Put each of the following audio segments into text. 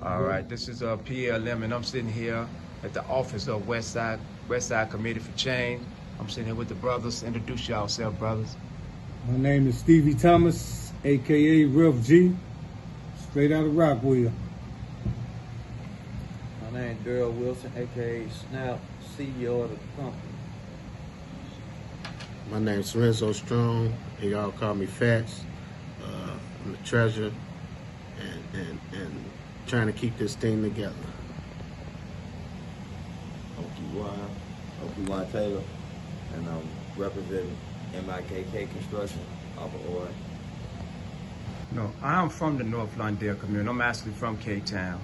All right, this is PLM, and I'm sitting here at the office of Westside Committee For Change. I'm sitting here with the brothers. Introduce yourselves, brothers. My name is Stevie Thomas, aka Rev G, straight out of Rockwell. My name is Daryl Wilson, aka Snap, CEO of the company. My name is Lorenzo Strong. They all call me Fats. I'm the treasurer and trying to keep this thing together. OPY Taylor, and I'm representing MIKK Construction off of Ord. No, I'm from the North Lawndale community. I'm actually from K-Town.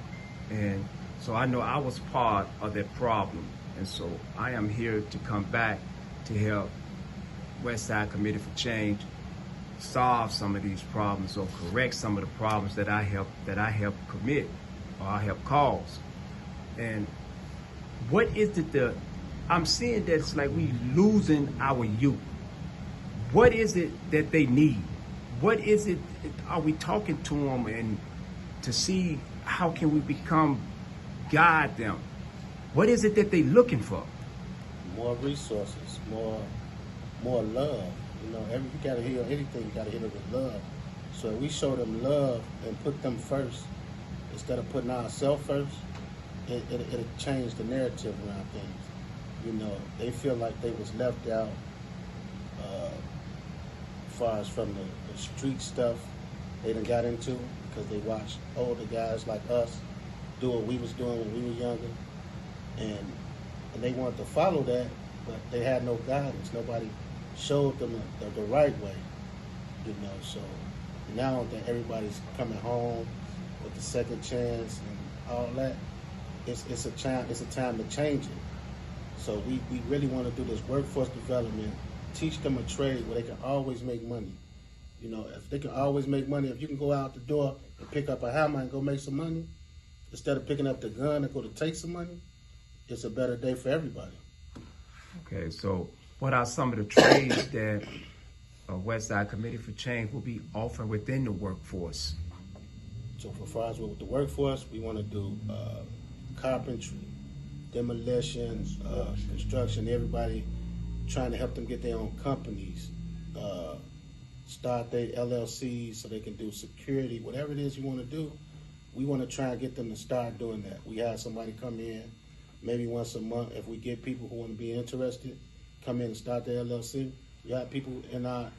And so I know I was part of that problem. And so I am here to come back to help Westside Committee For Change solve some of these problems or correct some of the problems that I help commit or I help cause. And what is it I'm seeing that it's like we losing our youth. What is it that they need? What is it, are we talking to them and to see how can we guide them? What is it that they looking for? More resources, more love. You know, you gotta heal anything, you gotta hit it with love. So if we show them love and put them first, instead of putting ourselves first, it'll change the narrative around things. You know, they feel like they was left out as far as from the street stuff they done got into because they watched older guys like us do what we was doing when we were younger. And they wanted to follow that, but they had no guidance. Nobody showed them the right way, you know. So now that everybody's coming home with the second chance and all that, it's a time to change it. So we really want to do this workforce development, teach them a trade where they can always make money. You know, if they can always make money, if you can go out the door and pick up a hammer and go make some money, instead of picking up the gun and go to take some money, it's a better day for everybody. Okay, so what are some of the trades that Westside Committee For Change will be offering within the workforce? So for far as with the workforce, we want to do carpentry, demolition, construction, everybody trying to help them get their own companies, start their LLCs so they can do security, whatever it is you want to do. We want to try and get them to start doing that. We have somebody come in maybe once a month. If we get people who want to be interested, come in and start their LLC. We have people in our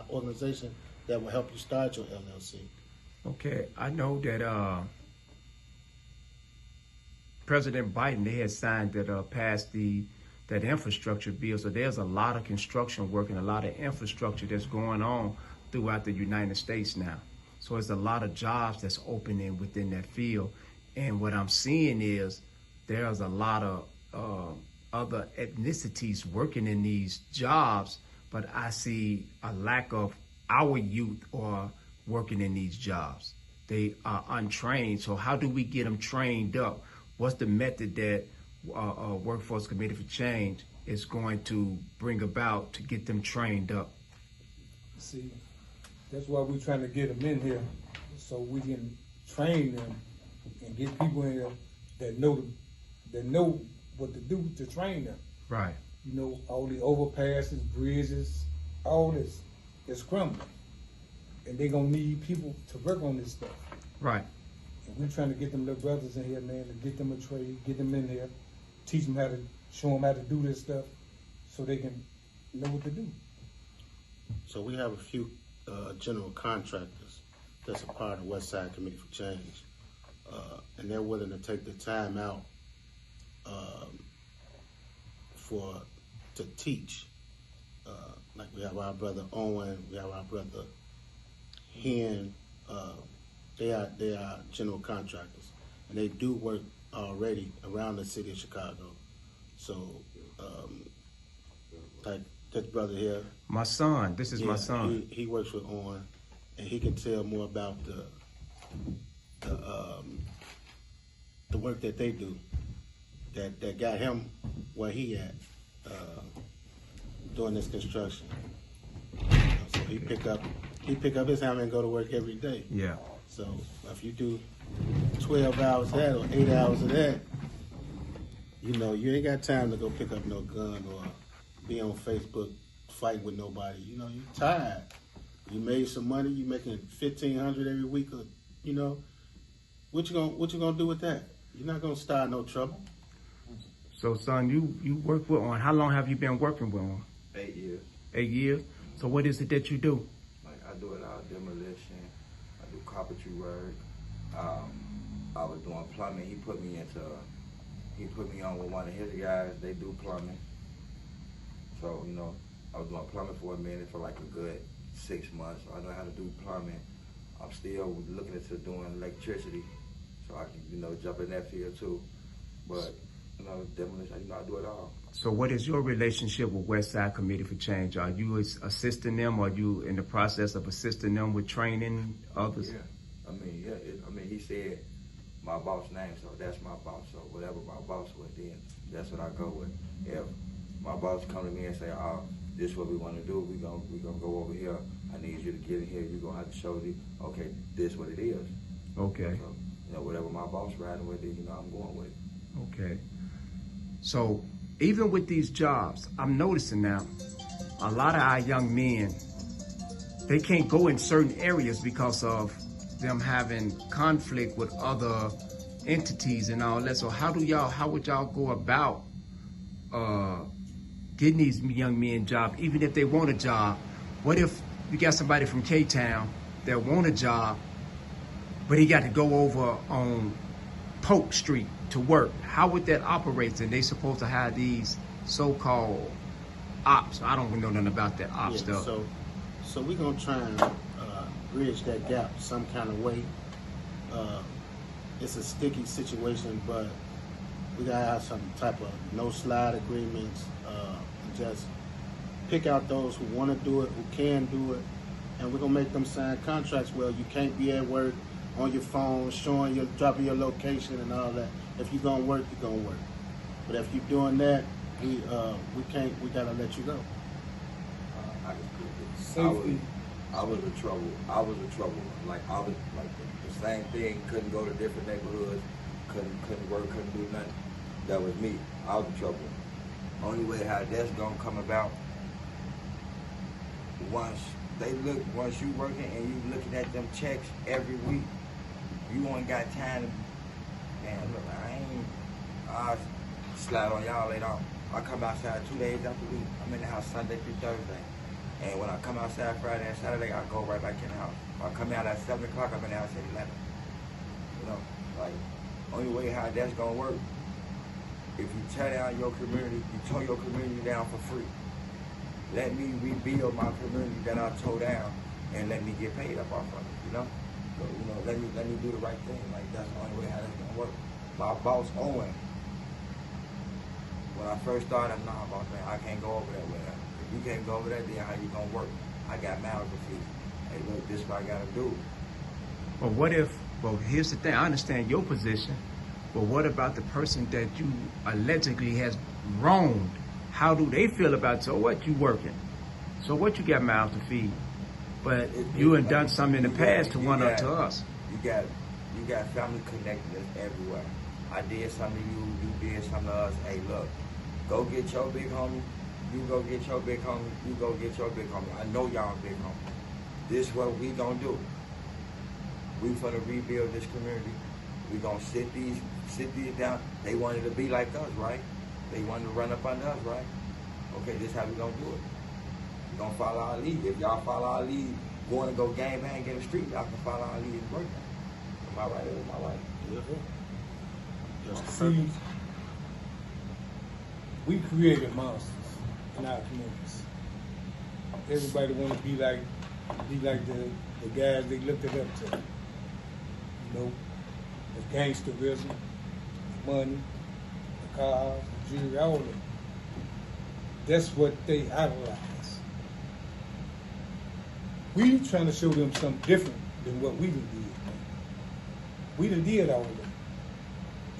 organization that will help you start your LLC. Okay, I know that President Biden, they had signed that passed that infrastructure bill. So there's a lot of construction work and a lot of infrastructure that's going on throughout the United States now. So there's a lot of jobs that's opening within that field. And what I'm seeing is there's a lot of other ethnicities working in these jobs, but I see a lack of our youth or working in these jobs. They are untrained. So how do we get them trained up? What's the method that Workforce Committee For Change is going to bring about to get them trained up? See, that's why we're trying to get them in here so we can train them and get people in here that know what to do to train them. Right. You know, all the overpasses, bridges, all this is crumbling. And they're gonna need people to work on this stuff. Right. And we're trying to get them little brothers in here, man, to get them a trade, get them in here, teach them show them how to do this stuff so they can know what to do. So we have a few general contractors that's a part of Westside Committee For Change, and they're willing to take the time out to teach. Like we have our brother Owen, we have our brother Hen. They are general contractors, and they do work already around the city of Chicago. So, like this brother here. My son, this is my son. He works with Owen, and he can tell more about the work that they do that got him where he at doing this construction. So he pick up his hammer and go to work every day. Yeah. So if you do 12 hours of that or 8 hours of that, you know, you ain't got time to go pick up no gun or be on Facebook fighting with nobody. You know, you're tired. You made some money. You making $1,500 every week. Or, you know, what you gonna do with that? You're not gonna start no trouble. So, son, you work with on. How long have you been working with on? 8 years. 8 years. So, what is it that you do? Like I do a lot of demolition. I do carpentry work. I was doing plumbing. He put me on with one of his guys. They do plumbing. So, you know, I was doing plumbing for a minute for like a good 6 months. So I know how to do plumbing. I'm still looking into doing electricity, so I can, you know, jump in that field too. But, you know, demolition, you know, I do it all. So, what is your relationship with Westside Committee for Change? Are you assisting them? Or are you in the process of assisting them with training others? Yeah, he said my boss name, so that's my boss. So whatever my boss was, then that's what I go with. If my boss come to me and say, "Oh, this is what we want to do. We gonna go over here. I need you to get in here. You're gonna have to show me. Okay, this is what it is." Okay. So, you know, whatever my boss riding with, it, you know, I'm going with it. Okay. So, even with these jobs, I'm noticing now, a lot of our young men, they can't go in certain areas because of them having conflict with other entities and all that. So how would y'all go about getting these young men jobs, even if they want a job? What if you got somebody from K-Town that want a job, but he got to go over on Polk Street to work? How would that operate? And they supposed to have these so-called ops. I don't know nothing about that ops stuff. So we're gonna try and bridge that gap some kind of way. It's a sticky situation, but we gotta have some type of no slide agreements. And just pick out those who want to do it, who can do it, and we're gonna make them sign contracts. Well, you can't be at work on your phone, dropping your location and all that. If you're gonna work, you're gonna work. But if you're doing that, we gotta let you go. I was in trouble. Like I was like the same thing. Couldn't go to different neighborhoods. Couldn't work. Couldn't do nothing. That was me. I was in trouble. Only way how that's gonna come about, once you working and you looking at them checks every week, you ain't got time to, man, look, I slide on y'all later on. I come outside 2 days after the week. I'm in the house Sunday through Thursday. And when I come outside Friday and Saturday, I go right back in the house. If I come out at 7 o'clock, I'm in the house at 11. You know, like, only way how that's gonna work, if you tear down your community, you tore your community down for free. Let me rebuild my community that I tore down and let me get paid up off of it, you know? So, you know, let me do the right thing. Like, that's the only way how that's gonna work. My boss, Owen, when I first started, nah, boss, man, I can't go over that way. If you can't go over that, then how you gonna work? I got mouths to feed. Hey, look, this is what I gotta do. But what if, well, here's the thing, I understand your position, but what about the person that you allegedly has wronged? How do they feel about, so what, you working? So what, you got mouths to feed? But you had done something in the past to one up to us. You got family connected everywhere. I did something to you, you did something to us. Hey, look, go get your big homie. You go get your big homie. You go get your big homie. I know y'all big homie. This is what we gonna do. We finna rebuild this community. We gonna sit these down. They wanted to be like us, right? They wanted to run up under us, right? Okay, this is how we gonna do it. We gonna follow our lead. If y'all follow our lead, going to go gang bang in the street, y'all can follow our lead and work. Am I right or am I right? Yes. See, we created monsters in our communities. Everybody want to be like the guys they looked it up to. You know, the gangsterism, the money, the cars, the jewelry, all of it. That's what they idolize. We trying to show them something different than what we done did. We done did all of that.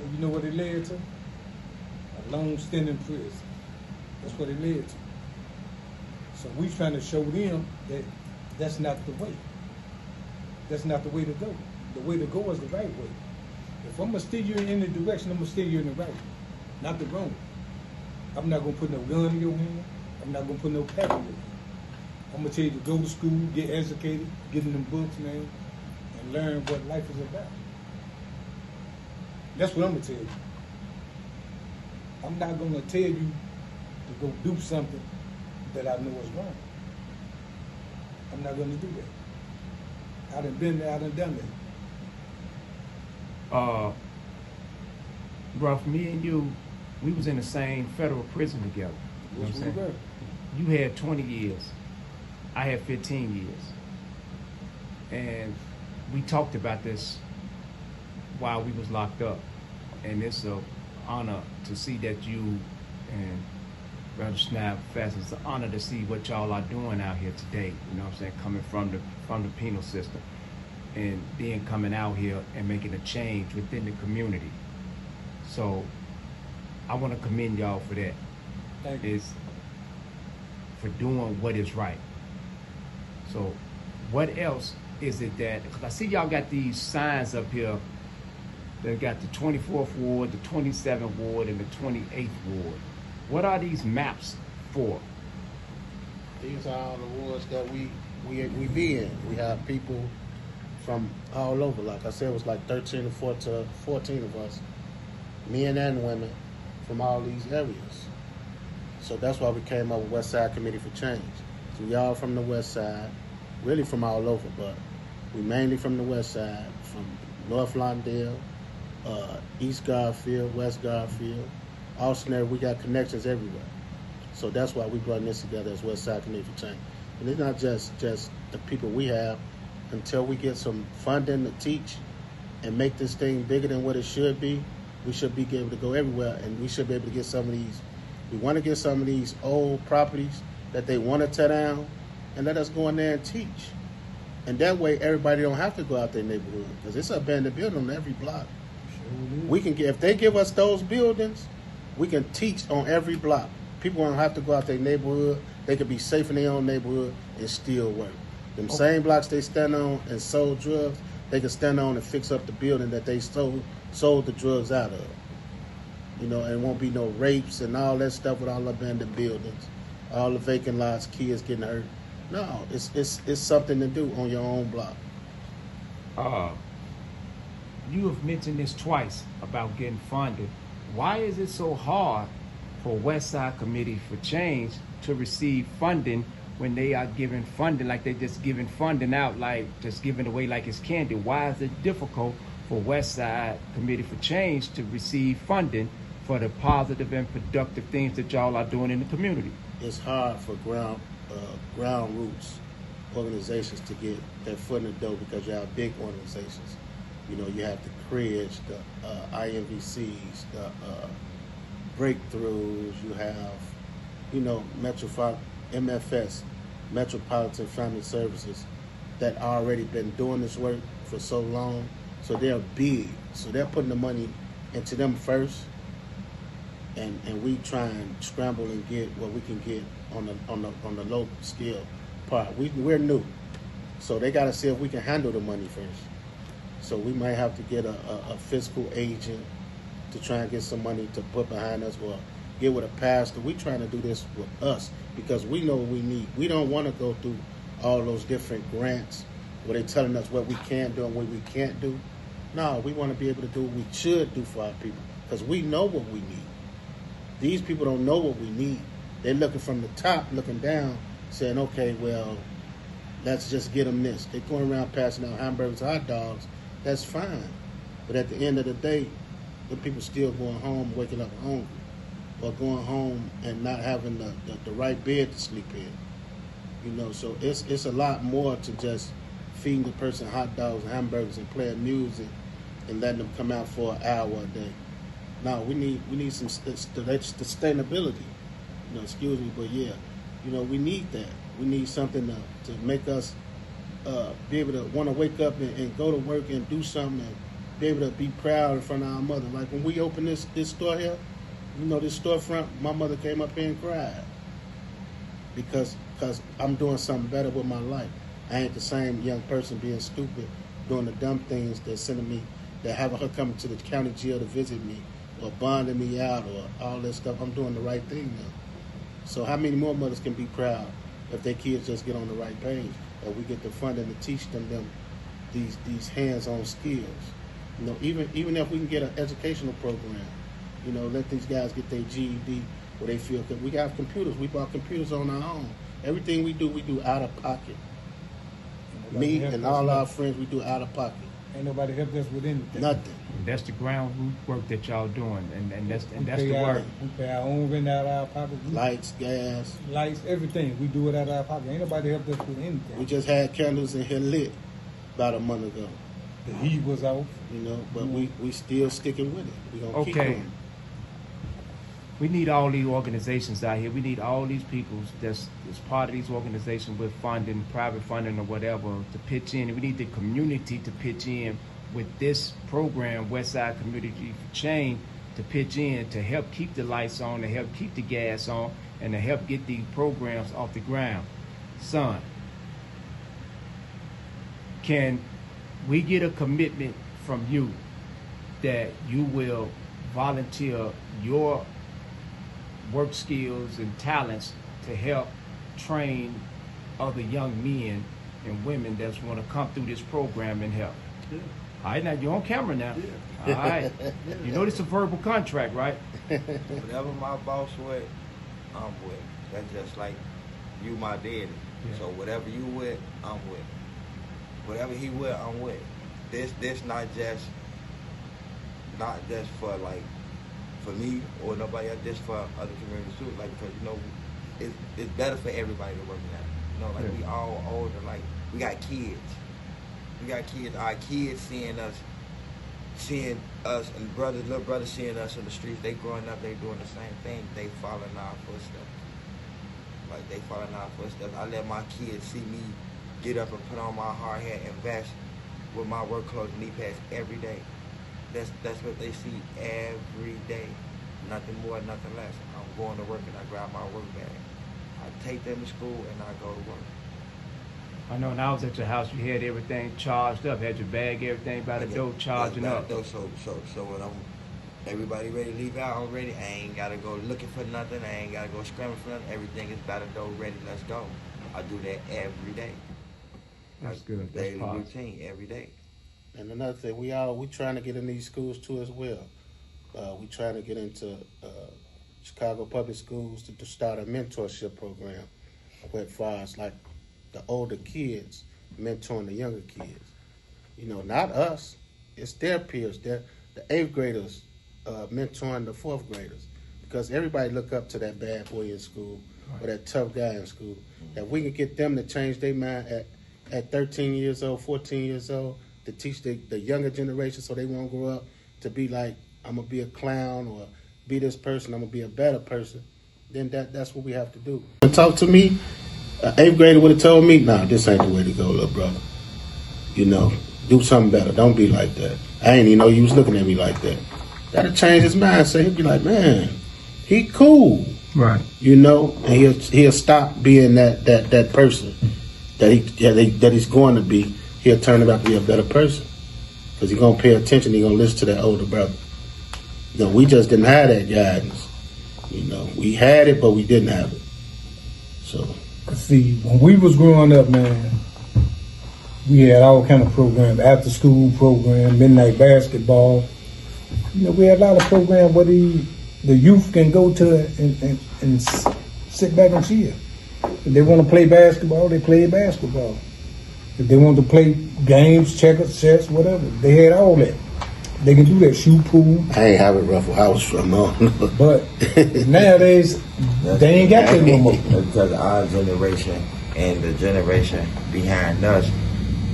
And you know what it led to? A long-standing prison. That's what it led to. So we trying to show them that that's not the way. That's not the way to go. The way to go is the right way. If I'm gonna steer you in the direction, I'm gonna steer you in the right, not the wrong. I'm not gonna put no gun in your hand. I'm not gonna put no pack in your hand. I'm gonna tell you to go to school, get educated, get in them books, man, and learn what life is about. That's what I'm gonna tell you. I'm not gonna tell you to go do something that I know is wrong. I'm not gonna do that. I done been there, I done done that. Ruff, me and you, we was in the same federal prison together. You know what I'm Yes, we saying? were. You had 20 years. I had 15 years. And we talked about this while we was locked up. And it's an honor to see that you and Brother Snap Fest, it's an honor to see what y'all are doing out here today. You know what I'm saying? Coming from the penal system. And then coming out here and making a change within the community. So I want to commend y'all for that. Thank you. Is for doing what is right. So what else is it that, because I see y'all got these signs up here that got the 24th Ward, the 27th Ward, and the 28th Ward. What are these maps for? These are all the wards that we be in. We have people from all over. Like I said, it was like 13 or 14 of us, men and women, from all these areas. So that's why we came up with Westside Committee For Change. So we all from the West Side, really from all over, but we mainly from the West Side, from North Lawndale, East Garfield, West Garfield. Austin, we got connections everywhere. So that's why we brought this together as Westside Committee For Change. And it's not just the people we have. Until we get some funding to teach and make this thing bigger than what it should be, we should be able to go everywhere, and we should be able to get some of these. We want to get some of these old properties that they want to tear down, and let us go in there and teach. And that way, everybody don't have to go out their neighborhood, because it's an abandoned building on every block. We can get, if they give us those buildings, we can teach on every block. People don't have to go out their neighborhood. They could be safe in their own neighborhood and still work. Them same blocks they stand on and sold drugs, they can stand on and fix up the building that they sold the drugs out of. You know, and it won't be no rapes and all that stuff with all the abandoned buildings, all the vacant lots, kids getting hurt. No, it's something to do on your own block. You have mentioned this twice about getting funded. Why is it so hard for Westside Committee For Change to receive funding when they are giving funding like they just giving funding out, like just giving away like it's candy? Why is it difficult for Westside Committee For Change to receive funding for the positive and productive things that y'all are doing in the community? It's hard for ground roots organizations to get their foot in the door, because you have big organizations. You know, you have the CREDs, the IMVCs, the Breakthroughs. You have, you know, MFS, Metropolitan Family Services, that already been doing this work for so long. So they're big. So they're putting the money into them first, and we try and scramble and get what we can get on the low scale part. We're new, so they got to see if we can handle the money first. So we might have to get a fiscal agent to try and get some money to put behind us, or get with a pastor. We trying to do this with us because we know what we need. We don't want to go through all those different grants where they're telling us what we can do and what we can't do. No, we want to be able to do what we should do for our people, because we know what we need. These people don't know what we need. They're looking from the top, looking down, saying, okay, well, let's just get them this. They're going around passing out hamburgers, hot dogs. That's fine. But at the end of the day, the people still going home, waking up hungry, or going home and not having the right bed to sleep in. You know, so it's a lot more to just feeding the person hot dogs and hamburgers and playing music and letting them come out for an hour a day. No, we need some sustainability. You know, excuse me, but yeah, you know, we need that. We need something to make us be able to want to wake up and go to work and do something, and be able to be proud in front of our mother. Like when we opened this store here, you know, this storefront, my mother came up here and cried because I'm doing something better with my life. I ain't the same young person being stupid, doing the dumb things that's sending me that having her coming to the county jail to visit me or bonding me out or all that stuff, I'm doing the right thing now. So how many more mothers can be proud if their kids just get on the right page and we get the funding to teach them these hands-on skills? You know, even if we can get an educational program, you know, let these guys get their GED where they feel that we have computers. We bought computers on our own. Everything we do out of pocket. Me and all our friends, we do out of pocket. Ain't nobody helped us with anything. Nothing. That's the ground work that y'all doing, and that's We the pay work. We pay our own rent out of our pocket. Lights, gas. Lights, everything. We do it out of our pocket. Ain't nobody helped us with anything. We just had candles in here lit about a month ago. The heat was off. You know, but we still sticking with it. We gonna keep Okay. doing it. We need all these organizations out here. We need all these people that's part of these organizations with funding, private funding or whatever, to pitch in. We need the community to pitch in with this program, Westside Committee For Change, to pitch in to help keep the lights on, to help keep the gas on, and to help get these programs off the ground. Son, can we get a commitment from you that you will volunteer your work skills and talents to help train other young men and women that want to come through this program and help? Yeah. All right, now you're on camera now. Yeah. All right. You know this is a verbal contract, right? Whatever my boss with, I'm with. That's just like you, my daddy. Yeah. So whatever you with, I'm with. Whatever he with, I'm with. This not just for like for me or nobody else. This for other communities too. Like, because you know, it's better for everybody to work now. You know, like Yeah. we all older. Like we got kids. We got kids. Our kids seeing us, and little brothers seeing us in the streets. They growing up. They doing the same thing. They following our footsteps. Like they following our footsteps. I let my kids see me get up and put on my hard hat and vest with my work clothes and knee pads every day. That's what they see every day. Nothing more, nothing less. I'm going to work and I grab my work bag. I take them to school and I go to work. I know when I was at your house, you had everything charged up, had your bag, everything by the door charging up. So when everybody ready to leave out, I'm ready. I ain't gotta go looking for nothing. I ain't gotta go scrambling for nothing. Everything is by the door ready. Let's go. I do that every day. That's good. That's Daily positive. routine every day. And another thing, we trying to get in these schools too as well. We trying to get into Chicago public schools to start a mentorship program, where far as like the older kids mentoring the younger kids. You know, not us. It's their peers. They're the 8th graders mentoring the 4th graders, because everybody look up to that bad boy in school or that tough guy in school. If we can get them to change their mind at 13 years old, 14 years old, to teach the younger generation so they won't grow up to be like, I'm going to be a clown or be this person, I'm going to be a better person, then that's what we have to do. Talk to me, an 8th grader would have told me, nah, this ain't the way to go, little brother. You know, do something better. Don't be like that. I ain't even know you was looking at me like that. That'll change his mindset. He'll be like, man, he cool. Right. You know, and he'll stop being that person that he's going to be. He'll turn it out to be a better person, because he's gonna pay attention. He's gonna listen to that older brother. You know, we just didn't have that guidance. You know, we had it, but we didn't have it. So, See, when we was growing up, man, we had all kind of programs, after school program, midnight basketball. You know, we had a lot of programs where the youth can go to and sit back and chill. If they want to play basketball, they play basketball. If they want to play games, checkers, chess, whatever, they had all that. They can do that, shoe pool. I ain't have it rough where I was from, no. But nowadays, they ain't got that no more. Because our generation and the generation behind us,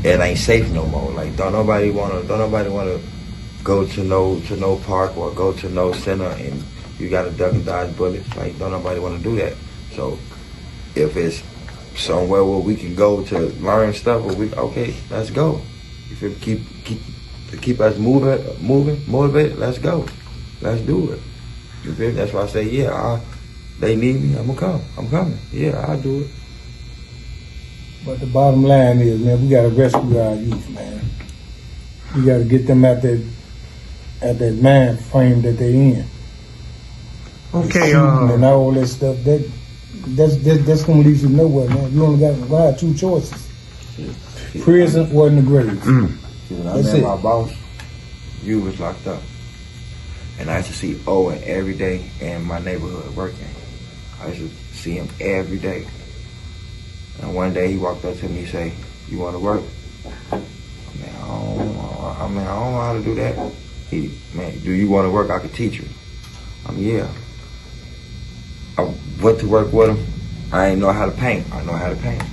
it ain't safe no more. Like don't nobody wanna go to no park or go to no center and you gotta duck and dodge bullets. Like don't nobody wanna do that. So if it's somewhere where we can go to learn stuff, okay, let's go. If it keep us moving, motivated, let's go. Let's do it. You feel me? That's why I say, yeah, they need me, I'm coming. Yeah, I'll do it. But the bottom line is, man, we got to rescue our youth, man. We got to get them out there at that mind frame that they in. Okay, Shooting and all that stuff. That's gonna lead you nowhere, man. You only got two choices: prison or in the grave. When I That's met it. my boss, you was locked up. And I used to see Owen every day in my neighborhood working. I used to see him every day. And one day he walked up to me and say, "You want to work?" I don't know how to do that. Man, do you want to work? I could teach you. Yeah. I went to work with him. I ain't know how to paint. I know how to paint.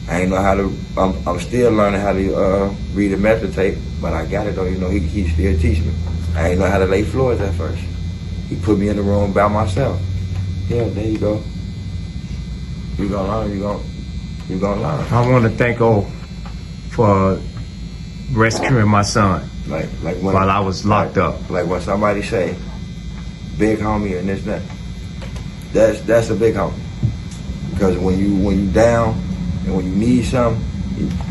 I ain't know how to, I'm still learning how to read a method tape, but I got it though, he still teach me. I ain't know how to lay floors at first. He put me in the room by myself. Yeah, there you go. You gonna learn, you gonna learn. I want to thank O for rescuing my son Like when while I was locked up. Like when somebody say, big homie and this, that's a big homie. Because when you down and when you need something,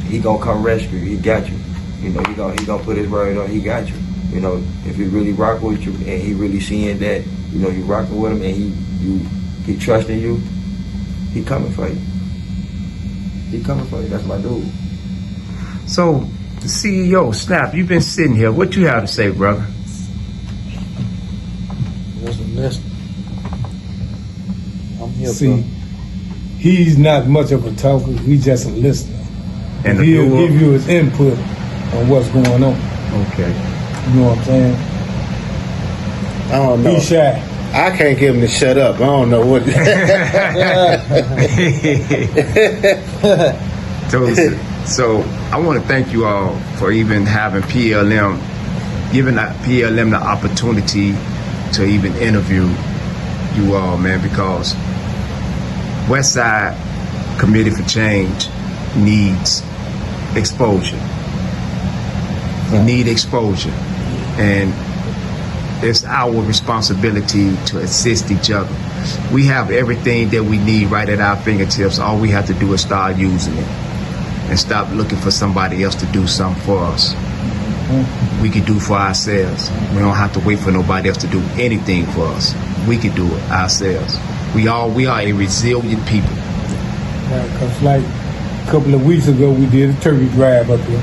he gonna come rescue you. He got you. He gonna put his word on. He got you. If he really rock with you and he really seeing that, you rocking with him and he trusting you, he coming for you. He coming for you. That's my dude. So, the CEO, Snap, you've been sitting here. What you have to say, brother? Listen, listen. I'm here, See, bro. he's not much of a talker. He's just a listener. And the He'll dual- give you his input on what's going on. Okay. You know what I'm saying? I don't know. He's shy. I can't get him to shut up. I don't know what. So I want to thank you all for even having PLM, giving that PLM the opportunity to even interview you all, man, because Westside Committee for Change needs exposure. We need exposure, and it's our responsibility to assist each other. We have everything that we need right at our fingertips. All we have to do is start using it and stop looking for somebody else to do something for us. We can do for ourselves. We don't have to wait for nobody else to do anything for us. We can do it ourselves. We are a resilient people. Right, because like a couple of weeks ago, we did a turkey drive up here.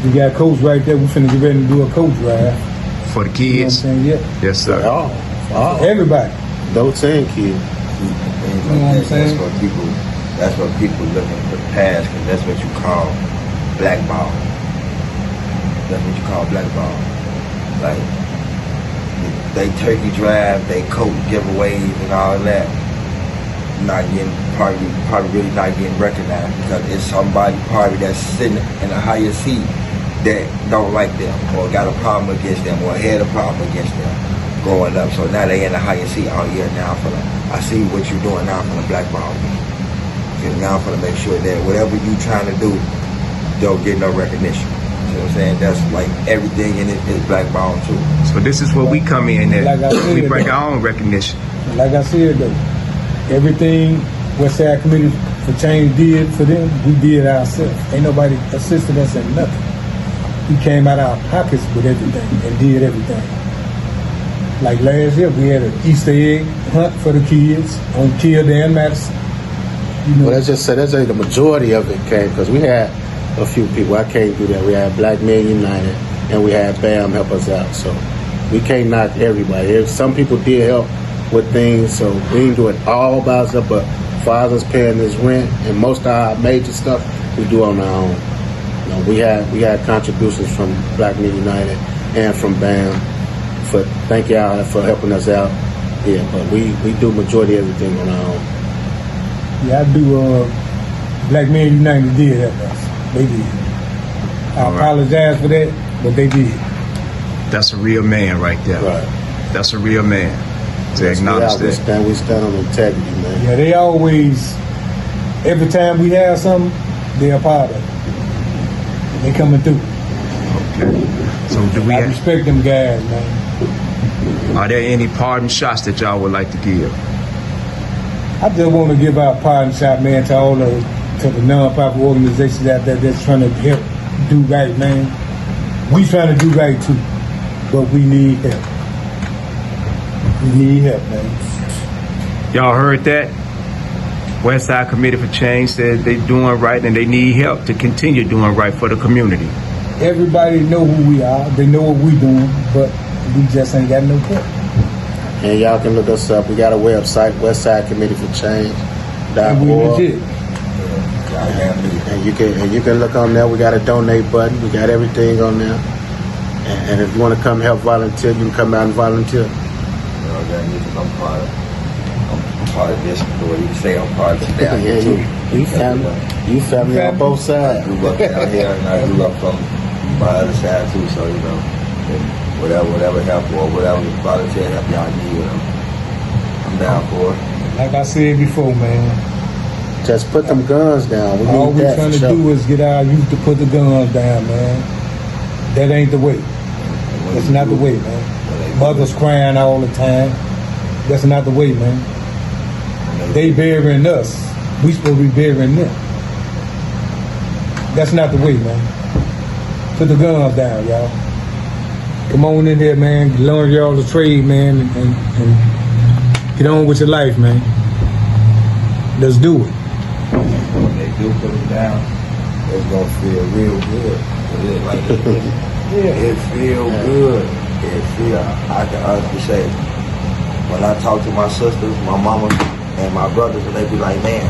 We got coach right there. We finna get ready to do a coach drive. For the You know what I'm kids, saying? Yeah. yes sir. Everybody. Adults and kids. You know what I'm saying? That's what people look at the past, because that's what you call blackball. That's what you call blackball. Like, they turkey drive, they coat giveaways and all that. Not getting, probably really not getting recognized, because it's somebody probably that's sitting in a higher seat that don't like them or got a problem against them or had a problem against them growing up. So now they in a higher seat. Oh yeah, now I see what you're doing now for the blackball. And now I'm gonna make sure that whatever you trying to do don't get no recognition. You know what I'm saying? That's like everything in it is blackball too. So this is where we come in at. Like I said, We bring our own recognition. Like I said though, everything Westside Committee for Change did for them, we did ourselves. Ain't nobody assisted us in nothing. We came out of our pockets with everything and did everything. Like last year, we had an Easter egg hunt for the kids on Kilda and Madison. You know, Well, let's just say the majority of it came because we had a few people. I can't do that. We had Black Men United and we had BAM help us out. So we can't knock everybody. Some people did help with things, so we didn't do it all by ourselves. But Father's paying his rent, and most of our major stuff we do on our own. You know, we had contributions from Black Men United and from BAM. Thank y'all for helping us out. Yeah, but we do majority of everything on our own. yeah, I do. Black Men United did help us. They did. I All right. apologize for that, but they did. That's a real man right there. Right. That's a real man to acknowledge we that. We stand on integrity, man. Yeah, they always. Every time we have something, they're a part of it. They coming through. Okay. So do we I have, respect them guys, man. are there any parting shots that y'all would like to give? I just want to give out pardon shot, man, to all the non-profit organizations out there that's trying to help do right, man. We trying to do right too. but we need help. We need help, man. Y'all heard that? Westside Committee for Change said they doing right and they need help to continue doing right for the community. Everybody know who we are. They know what we doing, but we just ain't got no help. And y'all can look us up. We got a website, Westside Committee For Change. And we legit. And you can look on there. We got a donate button. We got everything on there. And if you want to come help volunteer, you can come out and volunteer. I'm part of this, or you say I'm part of that. Yeah, you family on both sides. I grew up down here, and I grew up from my other side too. So and whatever help or whatever volunteer help y'all need, I'm down for it. Like I said before, man, Just put them guns down. We all need we're that trying for to sure. do is get our youth to put the guns down, man. That ain't the way. That's not the way, man. Mothers crying all the time. That's not the way, man. They burying us. We supposed to be burying them. That's not the way, man. Put the guns down, y'all. Come on in here, man. Learn y'all the trade, man, and get on with your life, man. Let's do it. When they do put it down, it's gonna feel real good. It feel good. It feel. I can honestly say, when I talk to my sisters, my mama, and my brothers, and they be like, man,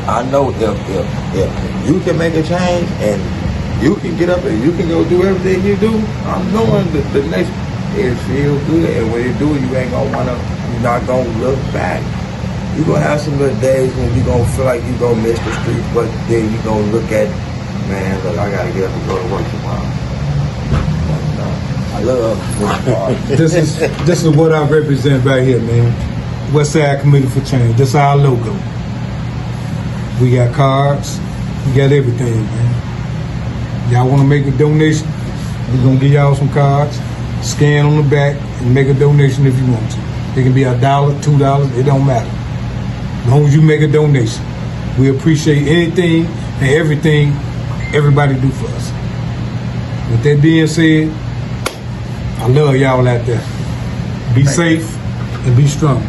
I know if you can make a change and you can get up and you can go do everything you do, I'm knowing the next, it feel good. And when you do it, you ain't gonna wanna, you're not gonna look back. You're gonna have some good days when you're gonna feel like you're gonna miss the streets, but then you're gonna look at, man, look, I gotta get up and go to work tomorrow. I love this part. This is what I represent right here, man. Westside Committee for Change. This is our logo. We got cards. We got everything, man. Y'all want to make a donation? We're gonna give y'all some cards. Scan on the back and make a donation if you want to. It can be $1, $2. It don't matter. As long as you make a donation, we appreciate anything and everything everybody do for us. With that being said, I love y'all out there. Be safe and be strong.